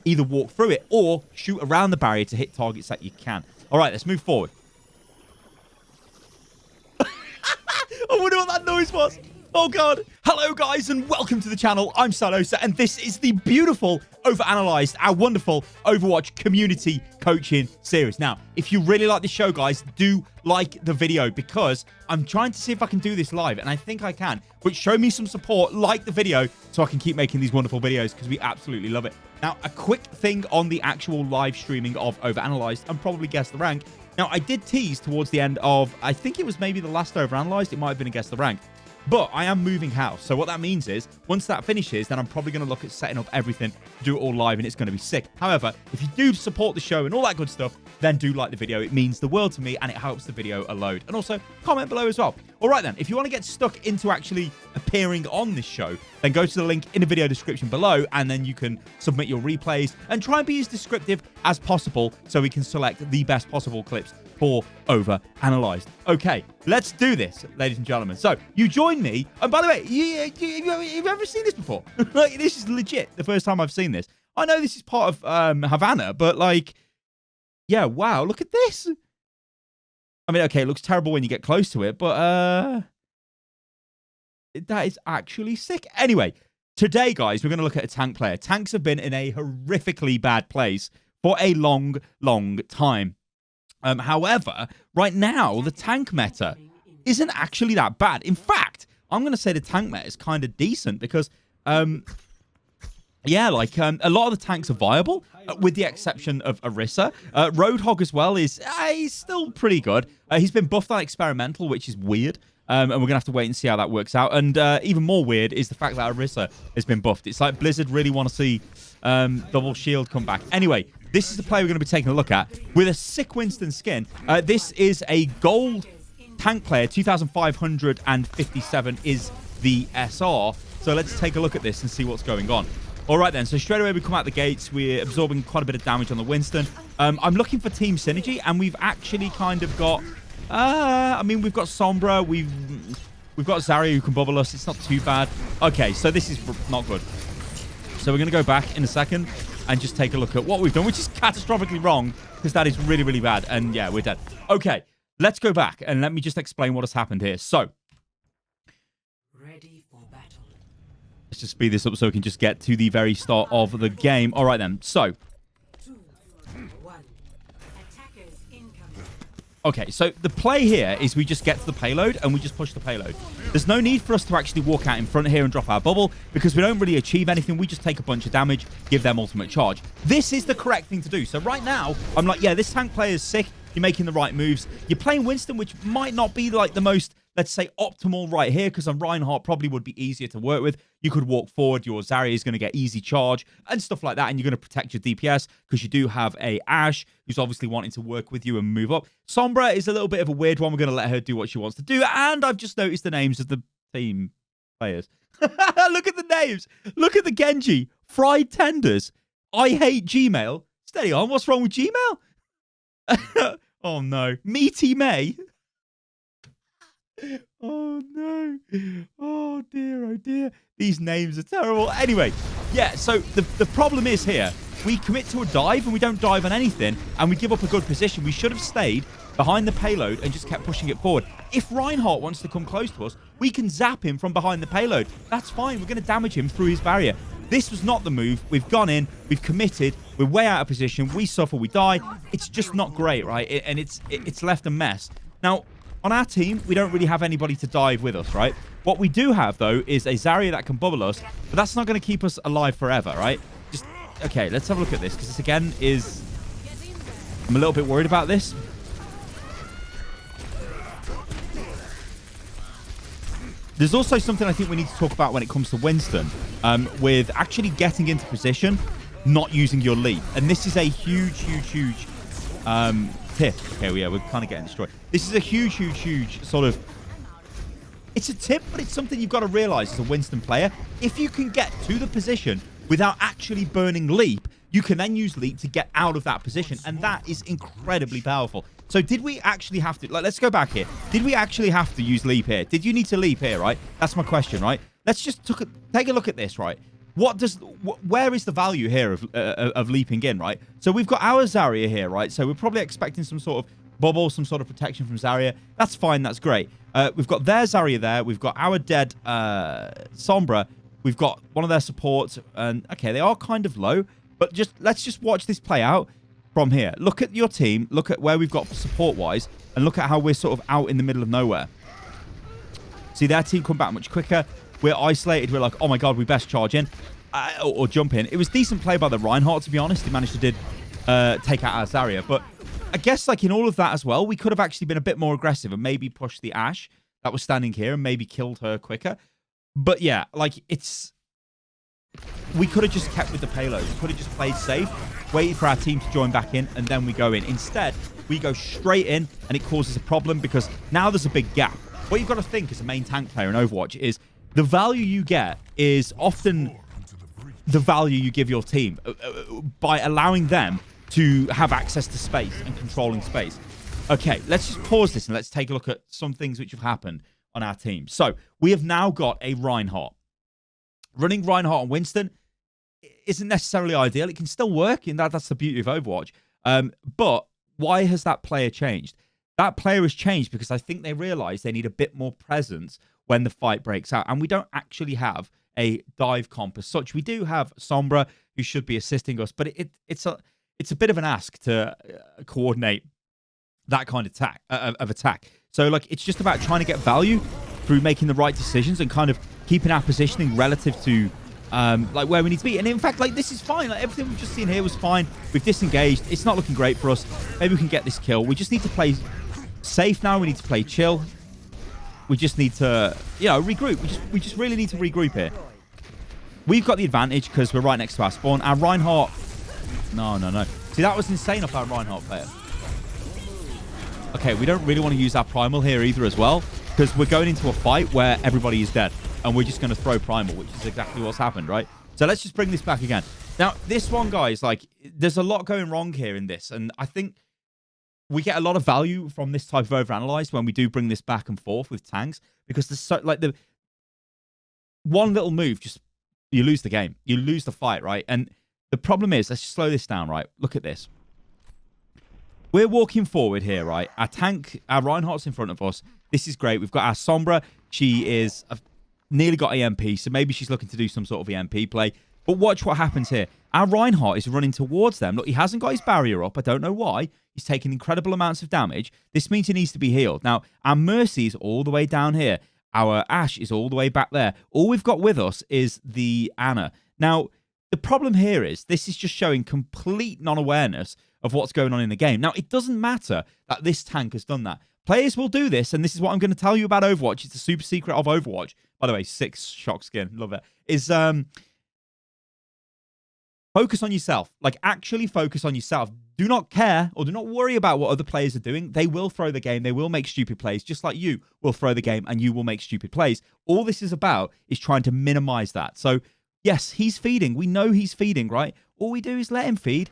either walk through it or shoot around the barrier to hit targets that you can. All right, let's move forward. I wonder what that noise was. Oh, God. Hello, guys, and welcome to the channel. I'm Salosa, and this is the beautiful OverAnalzyed, our wonderful Overwatch community coaching series. Now, if you really like the show, guys, do like the video because I'm trying to see if I can do this live, and I think I can. But show me some support, like the video, so I can keep making these wonderful videos because we absolutely love it. Now, a quick thing on the actual live streaming of OverAnalzyed and probably Guess the Rank. Now, I did tease towards the end of, I think it was maybe the last OverAnalzyed. It might have been a Guess the Rank. But I am moving house. So what that means is once that finishes, then I'm probably going to look at setting up everything, do it all live, and it's going to be sick. However, if you do support the show and all that good stuff, then do like the video. It means the world to me, and it helps the video a load. And also, comment below as well. All right, then. If you want to get stuck into actually appearing on this show, then go to the link in the video description below, and then you can submit your replays and try and be as descriptive as possible so we can select the best possible clips for OverAnalzyed. Okay, let's do this, ladies and gentlemen. So, you join me. And by the way, you've ever seen this before? Like, this is legit the first time I've seen this. I know this is part of Havana, but like, yeah, wow, look at this. I mean, okay, it looks terrible when you get close to it, but that is actually sick. Anyway, today, guys, we're going to look at a tank player. Tanks have been in a horrifically bad place for a long, long time. However, right now, the tank meta isn't actually that bad. In fact, I'm going to say the tank meta is kind of decent because, yeah, like a lot of the tanks are viable, with the exception of Orisa. Roadhog as well is he's still pretty good. He's been buffed on experimental, which is weird. And we're going to have to wait and see how that works out. And even more weird is the fact that Orisa has been buffed. It's like Blizzard really want to see double shield come back. Anyway, this is the player we're going to be taking a look at with a sick Winston skin. This is a gold tank player. 2,557 is the SR. So let's take a look at this and see what's going on. All right, then. So straight away, we come out the gates. We're absorbing quite a bit of damage on the Winston. I'm looking for team synergy, and we've actually kind of got... I mean, we've got Sombra. We've got Zarya who can bubble us. It's not too bad. Okay, so this is not good. So we're going to go back in a second and just take a look at what we've done, which is catastrophically wrong because that is really, really bad. And yeah, we're dead. Okay, let's go back and let me just explain what has happened here. So, ready for battle. Let's just speed this up so we can just get to the very start of the game. All right, then. So, 2, 1. Attackers incoming. okay, so the play here is we just get to the payload and we just push the payload. There's no need for us to actually walk out in front here and drop our bubble because we don't really achieve anything. We just take a bunch of damage, give them ultimate charge. This is the correct thing to do. So right now, I'm like, yeah, this tank player is sick. You're making the right moves. You're playing Winston, which might not be like the most, let's say, optimal right here because on Reinhardt probably would be easier to work with. You could walk forward. Your Zarya is going to get easy charge and stuff like that. And you're going to protect your DPS because you do have a Ashe who's obviously wanting to work with you and move up. Sombra is a little bit of a weird one. We're going to let her do what she wants to do. And I've just noticed the names of the team players. Look at the names. Look at the Genji. Fried Tenders. I hate Gmail. Steady on. What's wrong with Gmail? Oh, no. Meaty May. Oh, no. Oh, dear. Oh, dear. These names are terrible. Anyway, yeah, so the problem is here. We commit to a dive and we don't dive on anything and we give up a good position. We should have stayed behind the payload and just kept pushing it forward. If Reinhardt wants to come close to us, we can zap him from behind the payload. That's fine. We're going to damage him through his barrier. This was not the move. We've gone in. We've committed. We're way out of position. We suffer. We die. It's just not great, right? And it's left a mess. Now, on our team, we don't really have anybody to dive with us, right? What we do have, though, is a Zarya that can bubble us, but that's not going to keep us alive forever, right? Just, okay, let's have a look at this, because this, again, is... I'm a little bit worried about this. There's also something I think we need to talk about when it comes to Winston, with actually getting into position, not using your leap. And this is a huge, huge, huge tip. Okay, yeah, we're kind of getting destroyed. This is a huge, huge, huge sort of... It's a tip, but it's something you've got to realize as a Winston player. If you can get to the position without actually burning leap, you can then use leap to get out of that position. And that is incredibly powerful. So did we actually have to... Like, let's go back here. Did we actually have to use leap here? Did you need to leap here, right? That's my question, right? Let's just take a look at this, right? where is the value here of leaping in, right? So we've got our Zarya here, right? So we're probably expecting some sort of bubble, some sort of protection from Zarya. That's fine. That's great. We've got their Zarya there. We've got our dead Sombra. We've got one of their supports. And, okay, they are kind of low. But let's just watch this play out from here. Look at your team. Look at where we've got support-wise. And look at how we're sort of out in the middle of nowhere. See, their team come back much quicker. We're isolated. We're like, oh, my God, we best charge in or jump in. It was decent play by the Reinhardt, to be honest. He managed to take out our Zarya. But I guess, like, in all of that as well, we could have actually been a bit more aggressive and maybe pushed the Ashe that was standing here and maybe killed her quicker. But, yeah, like, we could have just kept with the payload. We could have just played safe, waited for our team to join back in, and then we go in. Instead, we go straight in, and it causes a problem because now there's a big gap. What you've got to think as a main tank player in Overwatch is the value you get is often the value you give your team by allowing them to have access to space and controlling space. Okay, let's just pause this and let's take a look at some things which have happened on our team. So we have now got a Reinhardt. Running Reinhardt and Winston isn't necessarily ideal. It can still work, and that's the beauty of Overwatch. But why has that player changed? That player has changed because I think they realize they need a bit more presence when the fight breaks out. And we don't actually have a dive comp as such. We do have Sombra, who should be assisting us, but it's a bit of an ask to coordinate that kind of attack. So, like, it's just about trying to get value through making the right decisions and kind of keeping our positioning relative to like where we need to be. And in fact, like, this is fine. Like, everything we've just seen here was fine. We've disengaged. It's not looking great for us. Maybe we can get this kill. We just need to play safe now. We need to play chill. We just need to, regroup. We just really need to regroup here. We've got the advantage because we're right next to our spawn. Our Reinhardt... No. See, that was insane off our Reinhardt player. Okay, we don't really want to use our Primal here either as well because we're going into a fight where everybody is dead and we're just going to throw Primal, which is exactly what's happened, right? So let's just bring this back again. Now, this one, guys, like, there's a lot going wrong here in this, and I think we get a lot of value from this type of overanalyzed when we do bring this back and forth with tanks because there's so, like, the one little move, just you lose the game. You lose the fight, right? And the problem is, let's just slow this down, right? Look at this. We're walking forward here, right? Our tank, our Reinhardt's in front of us. This is great. We've got our Sombra. She is nearly got EMP, so maybe she's looking to do some sort of EMP play. But watch what happens here. Our Reinhardt is running towards them. Look, he hasn't got his barrier up. I don't know why. He's taking incredible amounts of damage. This means he needs to be healed. Now, our Mercy is all the way down here. Our Ashe is all the way back there. All we've got with us is the Ana. Now, the problem here is this is just showing complete non-awareness of what's going on in the game. Now, it doesn't matter that this tank has done that. Players will do this, and this is what I'm going to tell you about Overwatch. It's a super secret of Overwatch. By the way, 6 shock skin. Love it. Is focus on yourself. Like, actually focus on yourself. Do not care or do not worry about what other players are doing. They will throw the game. They will make stupid plays, just like you will throw the game and you will make stupid plays. All this is about is trying to minimize that. So, yes, he's feeding. We know he's feeding, right? All we do is let him feed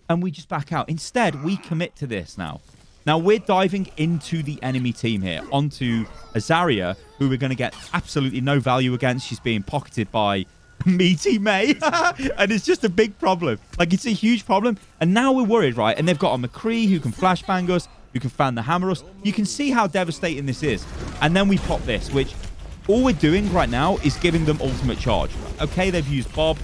and we just back out. Instead, we commit to this now. Now, we're diving into the enemy team here, onto a Zarya, who we're going to get absolutely no value against. She's being pocketed by Meaty May, and it's just a big problem. Like, it's a huge problem, and now we're worried, right? And they've got a McCree who can flashbang us, who can fan the hammer us. You can see how devastating this is. And then we pop this, which all we're doing right now is giving them ultimate charge. Okay, they've used Bob.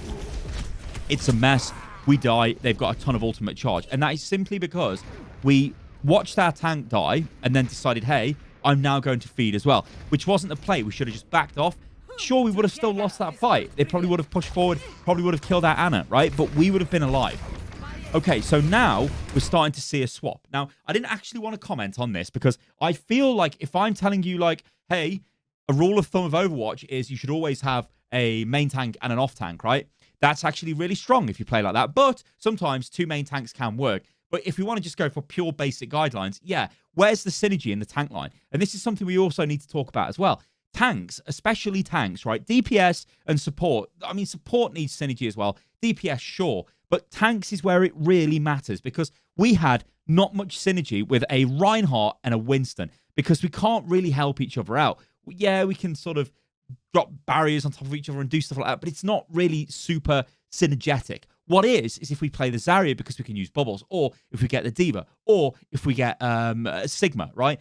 It's a mess. We die. They've got a ton of ultimate charge, and that is simply because we watched our tank die and then decided, hey, I'm now going to feed as well, which wasn't the play. We should have just backed off. Sure, we would have still lost that fight. They probably would have pushed forward, probably would have killed our Ana, right? But we would have been alive. Okay, so now we're starting to see a swap. Now, I didn't actually want to comment on this because I feel like if I'm telling you, like, hey, a rule of thumb of Overwatch is you should always have a main tank and an off tank, right? That's actually really strong if you play like that. But sometimes 2 main tanks can work. But if we want to just go for pure basic guidelines, yeah, where's the synergy in the tank line? And this is something we also need to talk about as well. Tanks, especially tanks, right? DPS and support. I mean, support needs synergy as well. DPS, sure. But tanks is where it really matters because we had not much synergy with a Reinhardt and a Winston because we can't really help each other out. Yeah, we can sort of drop barriers on top of each other and do stuff like that, but it's not really super synergetic. What is if we play the Zarya because we can use bubbles, or if we get the D.Va, or if we get Sigma, right?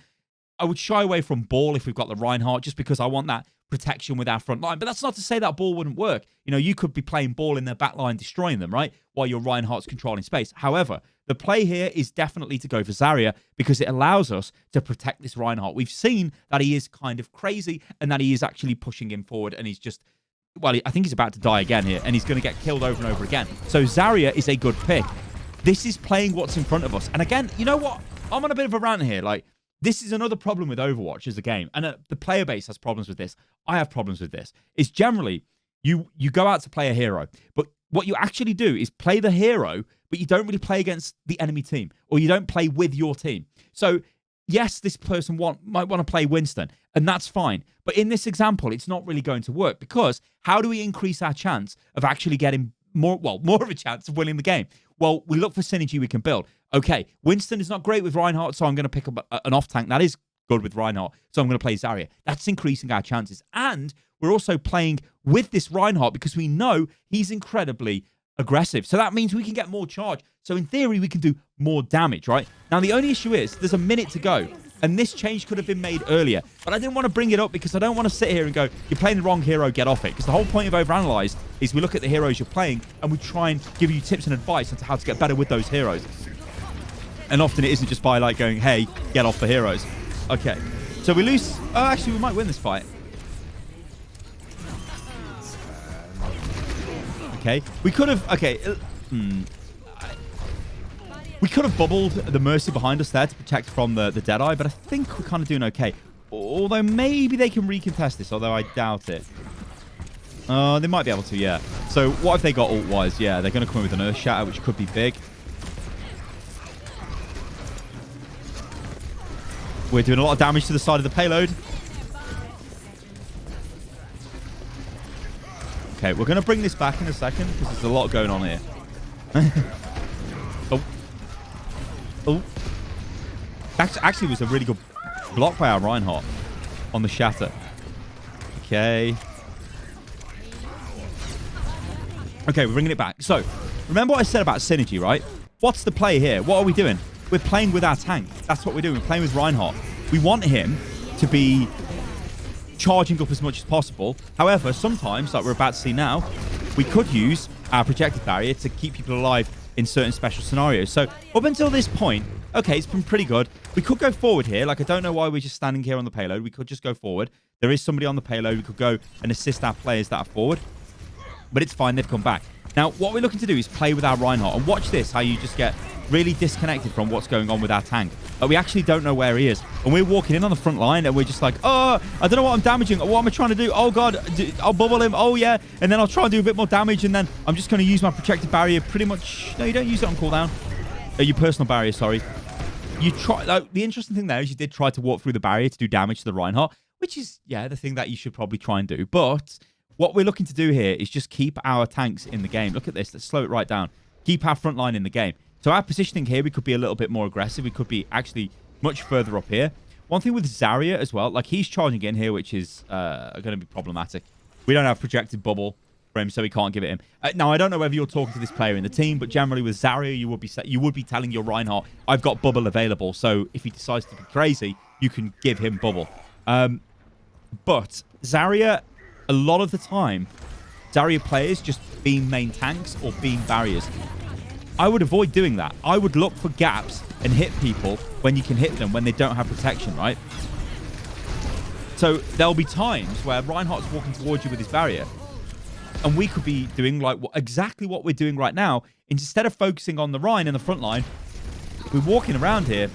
I would shy away from ball if we've got the Reinhardt, just because I want that protection with our front line. But that's not to say that ball wouldn't work. You know, you could be playing ball in their back line, destroying them, right? While your Reinhardt's controlling space. However, the play here is definitely to go for Zarya because it allows us to protect this Reinhardt. We've seen that he is kind of crazy and that he is actually pushing him forward, and he's just... Well, I think he's about to die again here, and he's going to get killed over and over again. So Zarya is a good pick. This is playing what's in front of us. And again, you know what? I'm on a bit of a rant here. Like, this is another problem with Overwatch as a game. And the player base has problems with this. I have problems with this. It's generally, you go out to play a hero. But what you actually do is play the hero, but you don't really play against the enemy team. Or you don't play with your team. So, yes, this person might want to play Winston. And that's fine. But in this example, it's not really going to work. Because how do we increase our chance of actually getting more of a chance of winning the game? Well, we look for synergy we can build. Okay, Winston is not great with Reinhardt, so I'm going to pick up an off-tank that is good with Reinhardt, so I'm going to play Zarya. That's increasing our chances. And we're also playing with this Reinhardt because we know he's incredibly aggressive. So that means we can get more charge. So in theory, we can do more damage, right? Now, the only issue is there's a minute to go. And this change could have been made earlier. But I didn't want to bring it up because I don't want to sit here and go, you're playing the wrong hero, get off it. Because the whole point of OverAnalzyed is we look at the heroes you're playing and we try and give you tips and advice on how to get better with those heroes. And often it isn't just by like going, hey, get off the heroes. Okay. So we lose. Oh, actually, we might win this fight. Okay. We could have. Okay. We could have bubbled the Mercy behind us there to protect from the Deadeye, but I think we're kind of doing okay. Although maybe they can recontest this, although I doubt it. They might be able to, yeah. So what if they got ult-wise? Yeah, they're going to come in with an Earth Shatter, which could be big. We're doing a lot of damage to the side of the payload. Okay, we're going to bring this back in a second because there's a lot going on here. Oh. Oh. That actually was a really good block by our Reinhardt on the Shatter. Okay. Okay, we're bringing it back. So, remember what I said about synergy, right? What's the play here? What are we doing? We're playing with our tank. That's what we're doing. We're playing with Reinhardt. We want him to be charging up as much as possible. However, sometimes, like we're about to see now, we could use our projected barrier to keep people alive in certain special scenarios. So up until this point, okay, it's been pretty good. We could go forward here. Like, I don't know why we're just standing here on the payload. We could just go forward. There is somebody on the payload. We could go and assist our players that are forward. But it's fine. They've come back. Now, what we're looking to do is play with our Reinhardt. And watch this, how you just get really disconnected from what's going on with our tank. We actually don't know where he is. And we're walking in on the front line and we're just like, oh, I don't know what I'm damaging. What am I trying to do? Oh, God, I'll bubble him. Oh, yeah. And then I'll try and do a bit more damage. And then I'm just going to use my protected barrier pretty much. No, you don't use it on cooldown. Your personal barrier, sorry. You try. Like, the interesting thing there is you did try to walk through the barrier to do damage to the Reinhardt, which is, yeah, the thing that you should probably try and do. But what we're looking to do here is just keep our tanks in the game. Look at this. Let's slow it right down. Keep our front line in the game. So our positioning here, we could be a little bit more aggressive. We could be actually much further up here. One thing with Zarya as well, like he's charging in here, which is going to be problematic. We don't have projected bubble for him, so we can't give it him. Now, I don't know whether you're talking to this player in the team, but generally with Zarya, you would be telling your Reinhardt, I've got bubble available. So if he decides to be crazy, you can give him bubble. But Zarya, a lot of the time, Zarya players just beam main tanks or beam barriers. I would avoid doing that. I would look for gaps and hit people when you can hit them when they don't have protection, right? So there'll be times where Reinhardt's walking towards you with his barrier and we could be doing like exactly what we're doing right now. Instead of focusing on the Rein in the front line, we're walking around here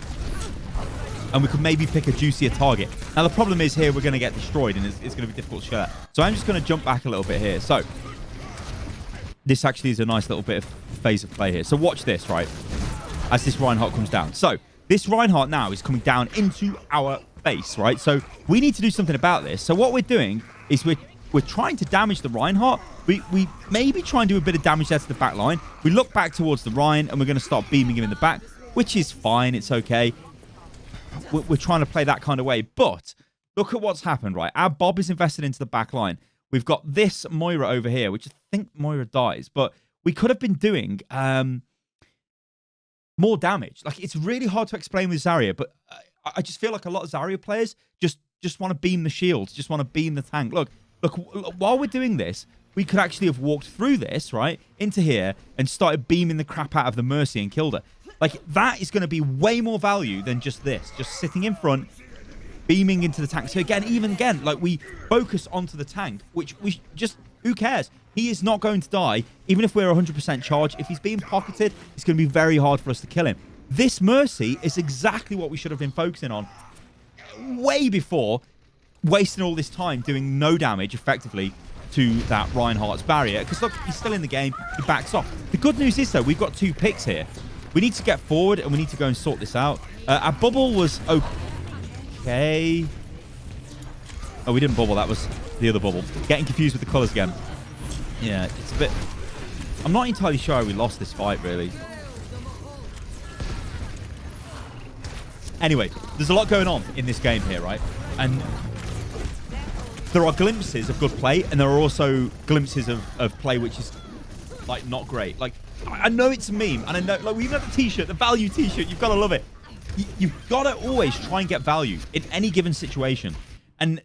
and we could maybe pick a juicier target. Now, the problem is here we're going to get destroyed and it's going to be difficult to show that. So I'm just going to jump back a little bit here. So this actually is a nice little bit of phase of play here. So watch this, right? As this Reinhardt comes down. So this Reinhardt now is coming down into our base, right? So we need to do something about this. So what we're doing is we're trying to damage the Reinhardt. We maybe try and do a bit of damage there to the back line. We look back towards the Rein and we're going to start beaming him in the back, which is fine. It's okay. We're trying to play that kind of way. But look at what's happened, right? Our Bob is invested into the back line. We've got this Moira over here, which I think Moira dies, but we could have been doing more damage. Like, it's really hard to explain with Zarya, but I just feel like a lot of Zarya players just want to beam the shields, just want to beam the tank. Look, while we're doing this, we could actually have walked through this, right, into here and started beaming the crap out of the Mercy and killed her. Like, that is going to be way more value than just this. Just sitting in front, beaming into the tank. So again, like, we focus onto the tank, which we just, who cares? He is not going to die, even if we're 100% charged. If he's being pocketed, it's going to be very hard for us to kill him. This Mercy is exactly what we should have been focusing on way before wasting all this time doing no damage effectively to that Reinhardt's barrier. Because look, he's still in the game. He backs off. The good news is, though, we've got 2 picks here. We need to get forward and we need to go and sort this out. Our bubble was okay. Oh, we didn't bubble. That was the other bubble. Getting confused with the colors again. Yeah, it's a bit... I'm not entirely sure how we lost this fight, really. Anyway, there's a lot going on in this game here, right? And there are glimpses of good play, and there are also glimpses of play which is, like, not great. Like, I know it's a meme, and I know, like, we even have the t-shirt, the value t-shirt. You've got to love it. You've got to always try and get value in any given situation. And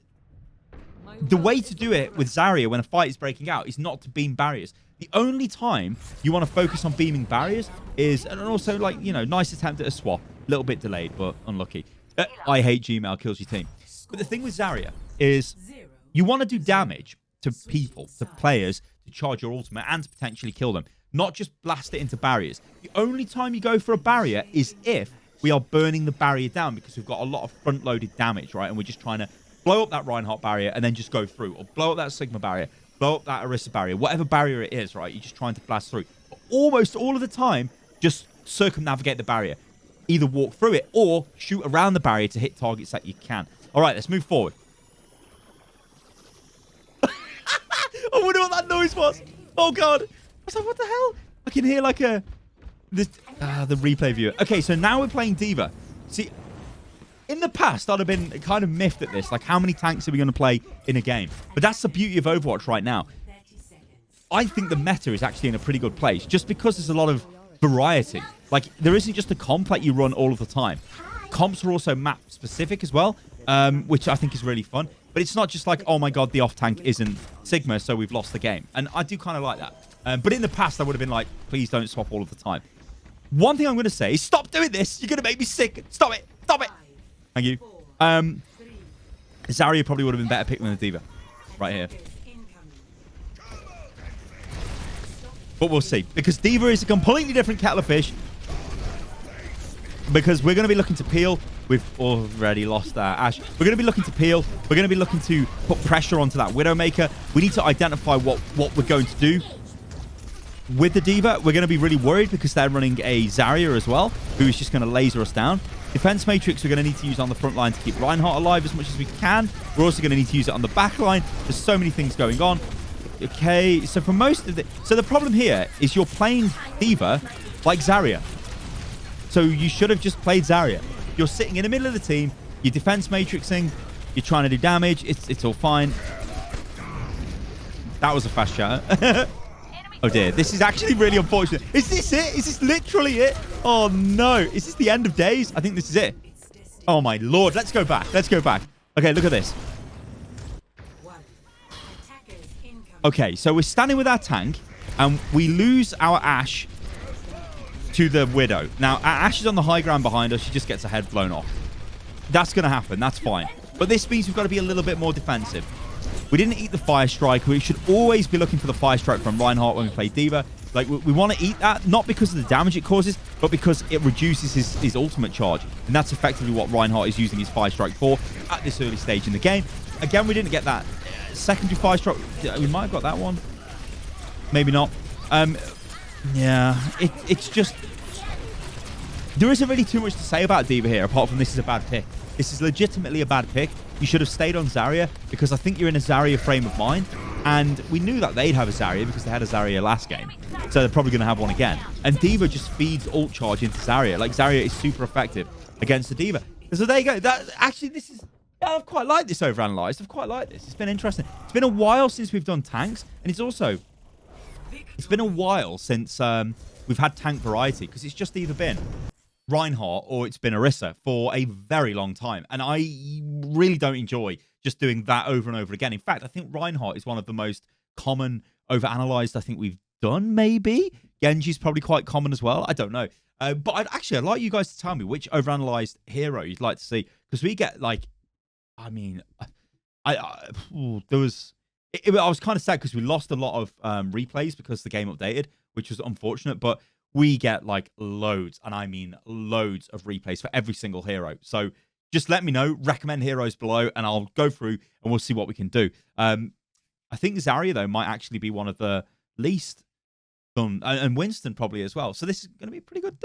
the way to do it with Zarya when a fight is breaking out is not to beam barriers. The only time you want to focus on beaming barriers is, and also, like, you know, nice attempt at a swap. A little bit delayed, but unlucky. I hate Gmail, kills your team. But the thing with Zarya is you want to do damage to people, to players, to charge your ultimate and to potentially kill them. Not just blast it into barriers. The only time you go for a barrier is if we are burning the barrier down because we've got a lot of front-loaded damage, right? And we're just trying to blow up that Reinhardt barrier and then just go through. Or blow up that Sigma barrier, blow up that Orisa barrier. Whatever barrier it is, right? You're just trying to blast through. But almost all of the time, just circumnavigate the barrier. Either walk through it or shoot around the barrier to hit targets that you can. All right, let's move forward. I wonder what that noise was. Oh, God. I was like, what the hell? I can hear like the replay viewer. Okay, so now we're playing D.Va. See, in the past, I'd have been kind of miffed at this. Like, how many tanks are we going to play in a game? But that's the beauty of Overwatch right now. I think the meta is actually in a pretty good place just because there's a lot of variety. Like, there isn't just a comp that you run all of the time. Comps are also map specific as well, which I think is really fun. But it's not just like, oh my God, the off tank isn't Sigma, so we've lost the game. And I do kind of like that. But in the past, I would have been like, please don't swap all of the time. One thing I'm going to say is stop doing this. You're going to make me sick. Stop it. Stop it. Thank you. Zarya probably would have been better picked than the D.Va. Right here. But we'll see. Because D.Va is a completely different kettle of fish. Because we're going to be looking to peel. We've already lost our Ashe. We're going to be looking to peel. We're going to be looking to put pressure onto that Widowmaker. We need to identify what we're going to do. With the D.Va, we're going to be really worried because they're running a Zarya as well, who is just going to laser us down. Defense Matrix we're going to need to use on the front line to keep Reinhardt alive as much as we can. We're also going to need to use it on the back line. There's so many things going on. Okay, so for most of the... So the problem here is you're playing D.Va like Zarya. So you should have just played Zarya. You're sitting in the middle of the team. You're defense matrixing. You're trying to do damage. It's all fine. That was a fast shatter. Oh dear, this is actually really unfortunate. Is this it? Is this literally it? Oh no, is this the end of days? I think this is it. Oh my lord, let's go back. Let's go back. Okay, look at this. Okay, so we're standing with our tank and we lose our Ashe to the Widow. Now, our Ashe is on the high ground behind us. She just gets her head blown off. That's going to happen. That's fine. But this means we've got to be a little bit more defensive. We didn't eat the Fire Strike. We should always be looking for the Fire Strike from Reinhardt when we play D.Va. Like, we want to eat that, not because of the damage it causes, but because it reduces his ultimate charge. And that's effectively what Reinhardt is using his Fire Strike for at this early stage in the game. Again, we didn't get that secondary Fire Strike. We might have got that one. Maybe not. Yeah, it's just... There isn't really too much to say about D.Va here, apart from this is a bad pick. This is legitimately a bad pick. You should have stayed on Zarya, because I think you're in a Zarya frame of mind. And we knew that they'd have a Zarya, because they had a Zarya last game. So they're probably going to have one again. And D.Va just feeds ult charge into Zarya. Like, Zarya is super effective against the D.Va. So there you go. Actually, this is Yeah, I've quite liked this Overanalyzed. I've quite liked this. It's been interesting. It's been a while since we've done tanks, and it's been a while since we've had tank variety, because it's just either been Reinhardt or it's been Orisa for a very long time. And I really don't enjoy just doing that over and over again. In fact, I think Reinhardt is one of the most common Overanalyzed I think we've done, maybe. Genji's probably quite common as well. I don't know. But I'd like you guys to tell me which Overanalyzed hero you'd like to see, because we get like, I mean, I was kind of sad because we lost a lot of replays because the game updated, which was unfortunate. But we get like loads, and I mean loads of replays for every single hero. So just let me know, recommend heroes below, and I'll go through and we'll see what we can do. I think Zarya though might actually be one of the least done, and Winston probably as well. So this is going to be pretty good.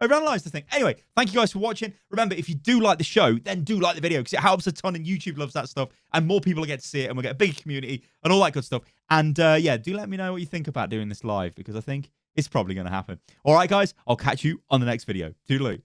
Overanalyzed, I think. Anyway, thank you guys for watching. Remember, if you do like the show, then do like the video, because it helps a ton, and YouTube loves that stuff, and more people get to see it, and we'll get a big community and all that good stuff. And yeah, do let me know what you think about doing this live, because I think it's probably going to happen. All right, guys, I'll catch you on the next video. Toodaloo.